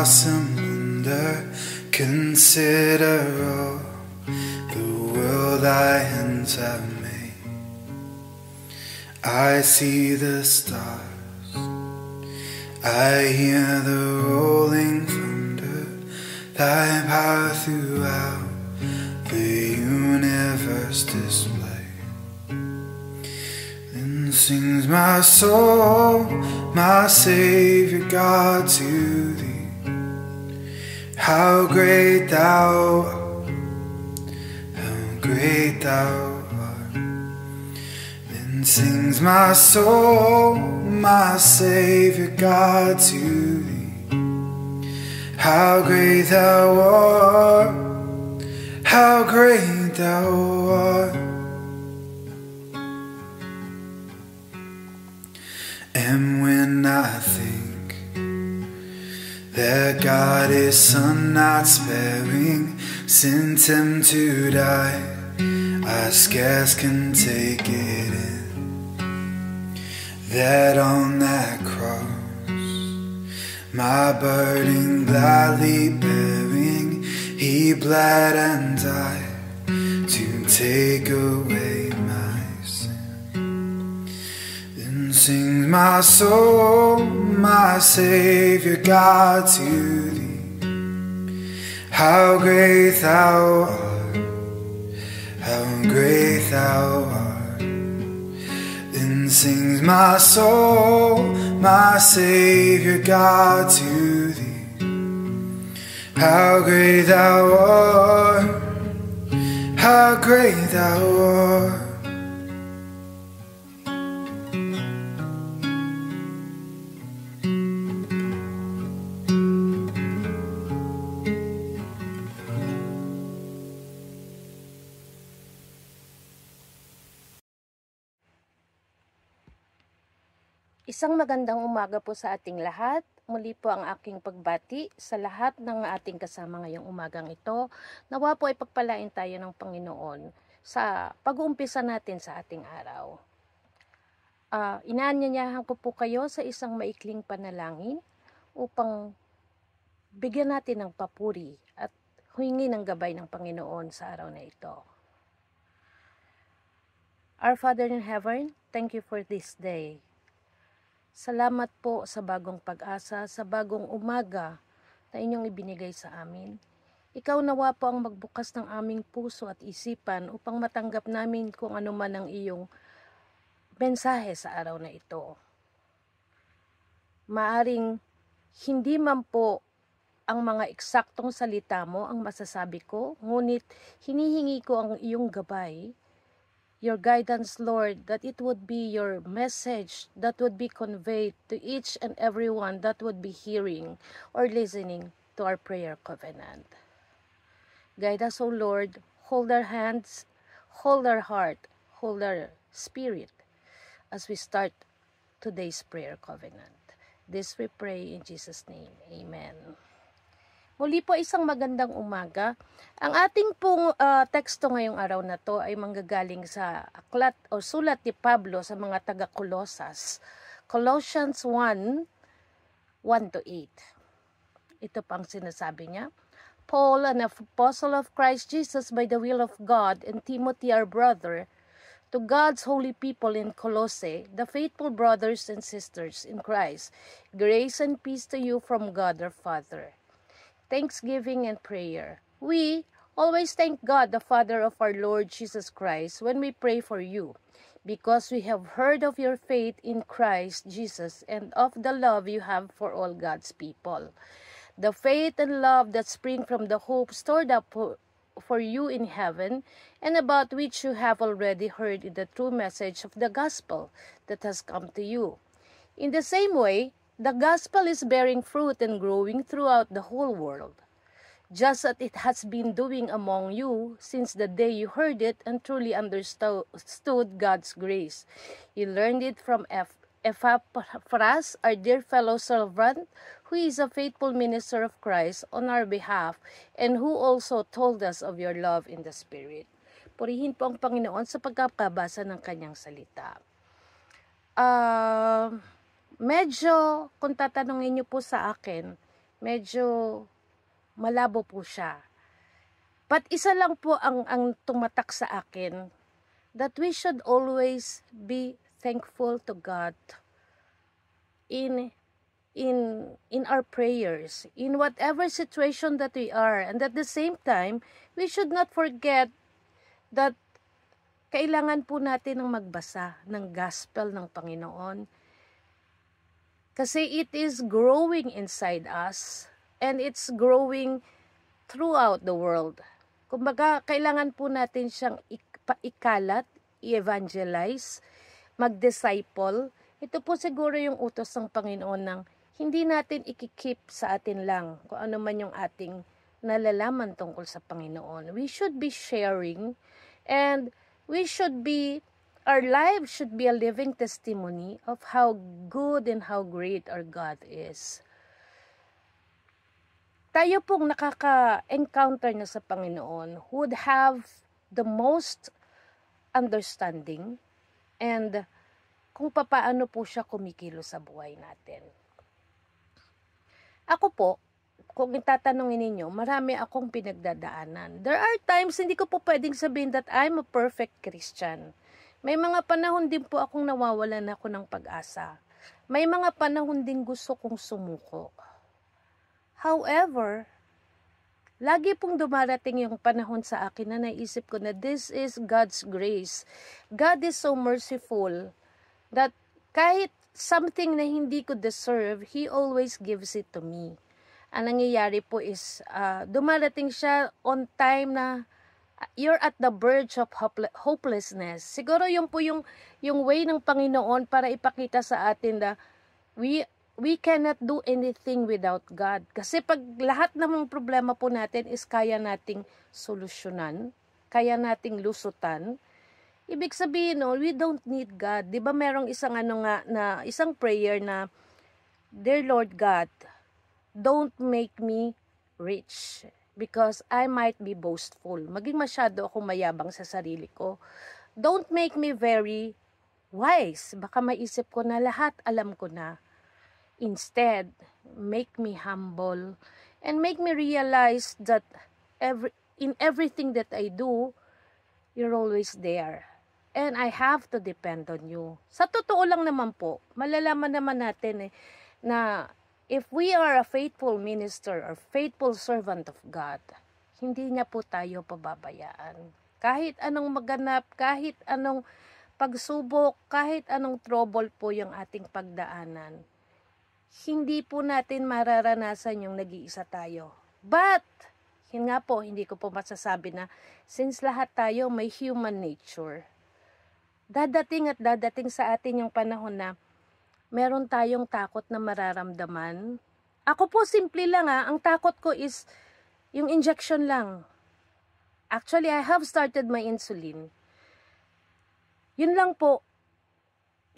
awesome wonder, consider all the world thy hands have made. I see the stars, I hear the rolling thunder, thy power throughout the universe display. Then sings my soul, my Savior God, to thee. How great thou art, how great thou art. Then sings my soul, my Savior God, to thee. How great thou art, how great thou art. And when I think that God His Son not sparing sent Him to die, I scarce can take it in, that on that cross, my burden gladly bearing, He bled and died to take away my sin. Then sings my soul, my Savior God, to thee. How great thou art, how great thou art. Then sings my soul, my Savior God, to thee. How great thou art, how great thou art. Isang magandang umaga po sa ating lahat. Muli po ang aking pagbati sa lahat ng ating kasama ngayong umagang ito. Nawa po ay pagpalain tayo ng Panginoon sa pag-uumpisa natin sa ating araw. Inaanyayahan ko po kayo sa isang maikling panalangin upang bigyan natin ng papuri at humingi ng gabay ng Panginoon sa araw na ito. Our Father in Heaven, thank you for this day. Salamat po sa bagong pag-asa, sa bagong umaga na inyong ibinigay sa amin. Ikaw nawa po ang magbukas ng aming puso at isipan upang matanggap namin kung ano man ang iyong mensahe sa araw na ito. Maaring hindi man po ang mga eksaktong salita mo ang masasabi ko, ngunit hinihingi ko ang iyong gabay, your guidance, Lord, that it would be your message that would be conveyed to each and everyone that would be hearing or listening to our prayer covenant. Guide us, O Lord, hold our hands, hold our heart, hold our spirit as we start today's prayer covenant. This we pray in Jesus' name. Amen. Muli po isang magandang umaga. Ang ating pong teksto ngayong araw na to ay manggagaling sa aklat o sulat ni Pablo sa mga taga-Colosas. Colossians 1:1-8. Ito pang sinasabi niya. Paul, an apostle of Christ Jesus by the will of God, and Timothy our brother, to God's holy people in Colossae, the faithful brothers and sisters in Christ, grace and peace to you from God our Father. Thanksgiving and prayer. We always thank God, the Father of our Lord Jesus Christ, when we pray for you, because we have heard of your faith in Christ Jesus and of the love you have for all God's people. The faith and love that spring from the hope stored up for you in heaven, and about which you have already heard in the true message of the gospel that has come to you. In the same way, the gospel is bearing fruit and growing throughout the whole world, just as it has been doing among you since the day you heard it and truly understood God's grace. You learned it from Epaphras, our dear fellow servant, who is a faithful minister of Christ on our behalf, and who also told us of your love in the Spirit. Purihin po ang Panginoon sa pagkakabasa ng kanyang salita. Medyo, kung tatanungin niyo po sa akin, medyo malabo po siya. But isa lang po ang tumatak sa akin, that we should always be thankful to God in our prayers, in whatever situation that we are. And at the same time, we should not forget that kailangan po natin ng magbasa ng gospel ng Panginoon. Kasi it is growing inside us and it's growing throughout the world. Kumbaga, kailangan po natin siyang ikalat, i-evangelize, mag-disciple. Ito po siguro yung utos ng Panginoon ng hindi natin ikikip sa atin lang kung ano man yung ating nalalaman tungkol sa Panginoon. We should be sharing and our lives should be a living testimony of how good and how great our God is. Tayo pong nakaka-encounter na sa Panginoon would have the most understanding and kung papaano po siya kumikilo sa buhay natin. Ako po, kung itatanungin ninyo, marami akong pinagdadaanan. There are times hindi ko po pwedeng sabihin that I'm a perfect Christian. May mga panahon din po akong nawawalan ako ng pag-asa. May mga panahon din gusto kong sumuko. However, lagi pong dumarating yung panahon sa akin na naisip ko na this is God's grace. God is so merciful that kahit something na hindi ko deserve, He always gives it to me. Ang nangyayari po is dumarating siya on time na you're at the verge of hopelessness. Siguro yun po yung way ng Panginoon para ipakita sa atin na we cannot do anything without God. Kasi pag lahat ng problema po natin is kaya nating solusyonan, kaya nating lusutan, ibig sabihin, no, we don't need God. Di ba merong isang isang prayer na, Dear Lord God, don't make me rich because I might be boastful. Maging masyado ako mayabang sa sarili ko. Don't make me very wise. Baka maisip ko na lahat alam ko na. Instead, make me humble and make me realize that in everything that I do, you're always there. And I have to depend on you. Sa totoo lang naman po, malalaman naman natin na if we are a faithful minister or faithful servant of God, hindi niya po tayo pababayaan. Kahit anong maganap, kahit anong pagsubok, kahit anong trouble po yung ating pagdaanan, hindi po natin mararanasan yung nag-iisa tayo. But, yun nga po, hindi ko po masasabi na since lahat tayo may human nature, dadating at dadating sa atin yung panahon na meron tayong takot na mararamdaman. Ako po, simple lang ang takot ko is yung injection lang. Actually, I have started my insulin. Yun lang po,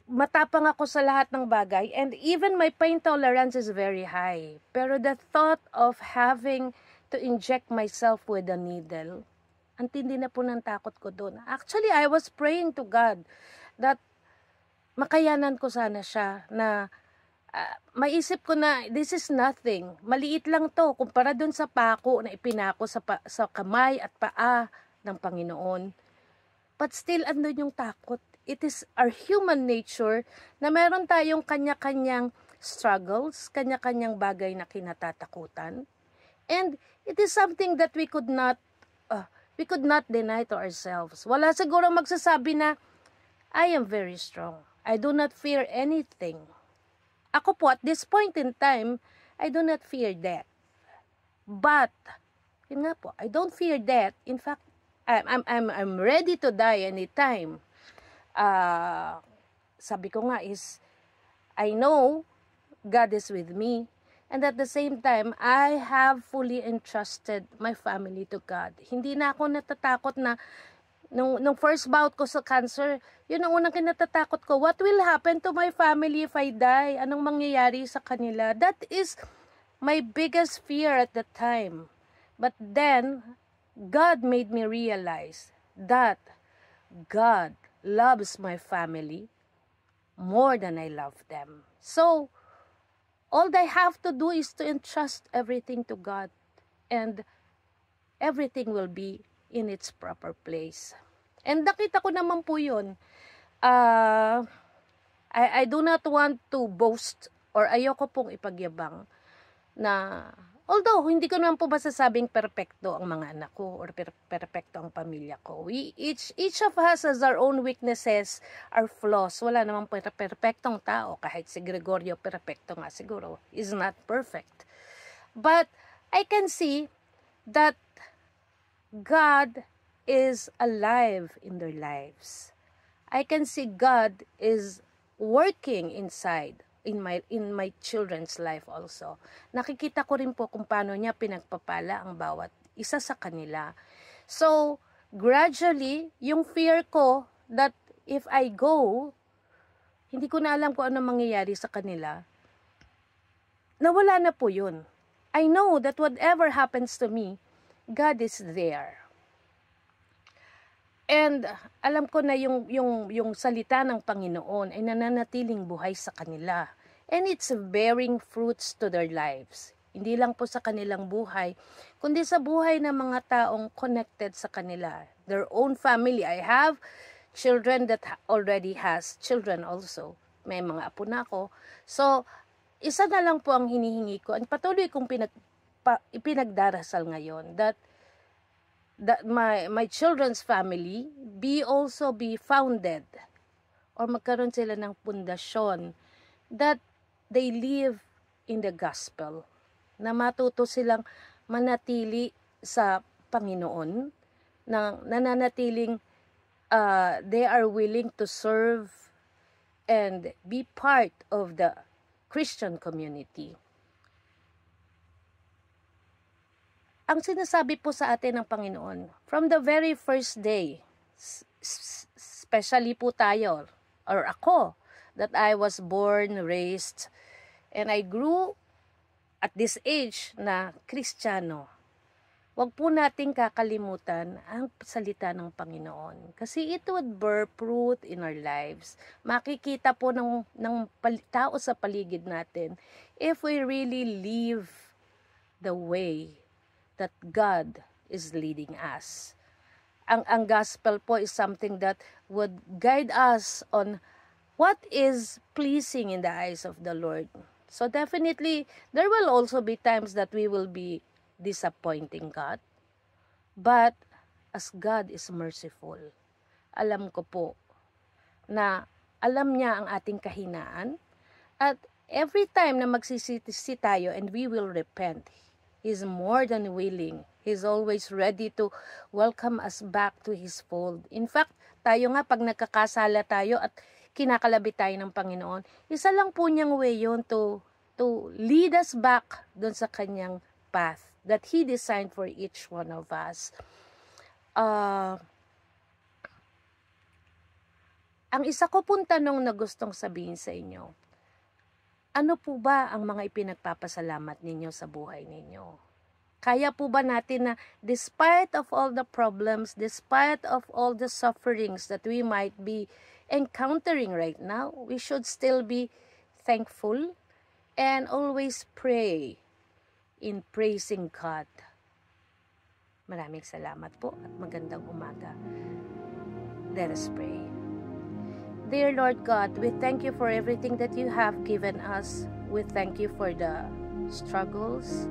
matapang ako sa lahat ng bagay and even my pain tolerance is very high. Pero the thought of having to inject myself with a needle, ang tindi na po ng takot ko doon. Actually, I was praying to God that makayanan ko sana siya na maisip ko na this is nothing. Maliit lang to kumpara doon sa pako na ipinako sa kamay at paa ng Panginoon. But still, andun yung takot. It is our human nature na meron tayong kanya-kanyang struggles, kanya-kanyang bagay na kinatatakutan. And it is something that we could not deny to ourselves. Wala siguro magsasabi na, I am very strong. I do not fear anything. Ako po, at this point in time, I do not fear death. But, yun nga po, I don't fear death. In fact, I'm ready to die anytime. Sabi ko nga is, I know God is with me. And at the same time, I have fully entrusted my family to God. Hindi na ako natatakot na, nung first bout ko sa cancer, yun ang unang kinatatakot ko. What will happen to my family if I die? Anong mangyayari sa kanila? That is my biggest fear at the time. But then, God made me realize that God loves my family more than I love them. So, All they have to do is to entrust everything to God, and everything will be in its proper place. And nakita ko naman po yun. I do not want to boast, or ayoko pong ipagyabang na, although hindi ko naman po masasabing perpekto ang mga anak ko or perpekto ang pamilya ko. Each of us has our own weaknesses, our flaws. Wala namang perpektong tao. Kahit si Gregorio, perpekto nga siguro, is not perfect. But I can see that God is alive in their lives. I can see God is working inside in my children's life also. Nakikita ko rin po kung paano niya pinagpapala ang bawat isa sa kanila. So, gradually, yung fear ko that if I go, hindi ko na alam kung ano mangyayari sa kanila, nawala na po yun. I know that whatever happens to me, God is there. And alam ko na yung salita ng Panginoon ay nananatiling buhay sa kanila. And it's bearing fruits to their lives. Hindi lang po sa kanilang buhay, kundi sa buhay ng mga taong connected sa kanila. Their own family. I have children that already has children also. May mga apo na ako. So, isa na lang po ang hinihingi ko. At patuloy kong ipinagdarasal ngayon that my children's family also be founded or magkaroon sila ng pundasyon that they live in the gospel, na matuto silang manatili sa Panginoon, na nananatiling they are willing to serve and be part of the Christian community. Ang sinasabi po sa atin ng Panginoon, from the very first day, especially po tayo, or ako, that I was born, raised, and I grew at this age na Kristiyano, wag po nating kakalimutan ang salita ng Panginoon. Kasi it would bear fruit in our lives. Makikita po ng tao sa paligid natin if we really live the way that God is leading us. Ang gospel po is something that would guide us on what is pleasing in the eyes of the Lord. So definitely, there will also be times that we will be disappointing God. But as God is merciful, alam ko po na alam niya ang ating kahinaan, at every time na magsisisi tayo and we will repent, He's more than willing. He's always ready to welcome us back to His fold. In fact, tayo nga pag nagkakasala tayo at kinakalabit tayo ng Panginoon, isa lang po niyang way yun to lead us back dun sa kanyang path that He designed for each one of us. Ang isa ko pong tanong na gustong sabihin sa inyo, ano po ba ang mga ipinagpapasalamat ninyo sa buhay ninyo? Kaya po ba natin na despite of all the problems, despite of all the sufferings that we might be encountering right now, we should still be thankful and always pray in praising God. Maraming salamat po at magandang umaga. Let us pray. Dear Lord God, we thank you for everything that you have given us. We thank you for the struggles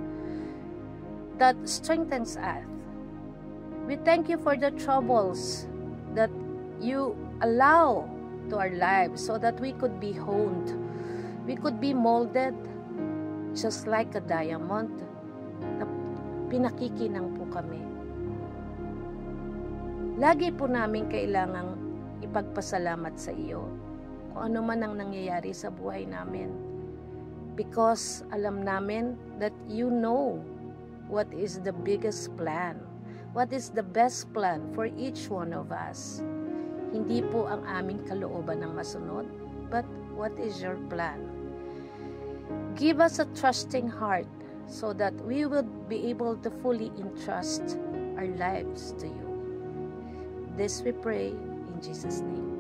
that strengthens us. We thank you for the troubles that you allow to our lives so that we could be honed. We could be molded just like a diamond na pinakikinang po kami. Lagi po namin kailangang ipagpasalamat sa iyo kung ano man ang nangyayari sa buhay namin, because alam namin that you know what is the biggest plan, what is the best plan for each one of us. Hindi po ang aming kalooban ang masunod, but what is your plan? Give us a trusting heart so that we will be able to fully entrust our lives to you. This we pray in Jesus' name.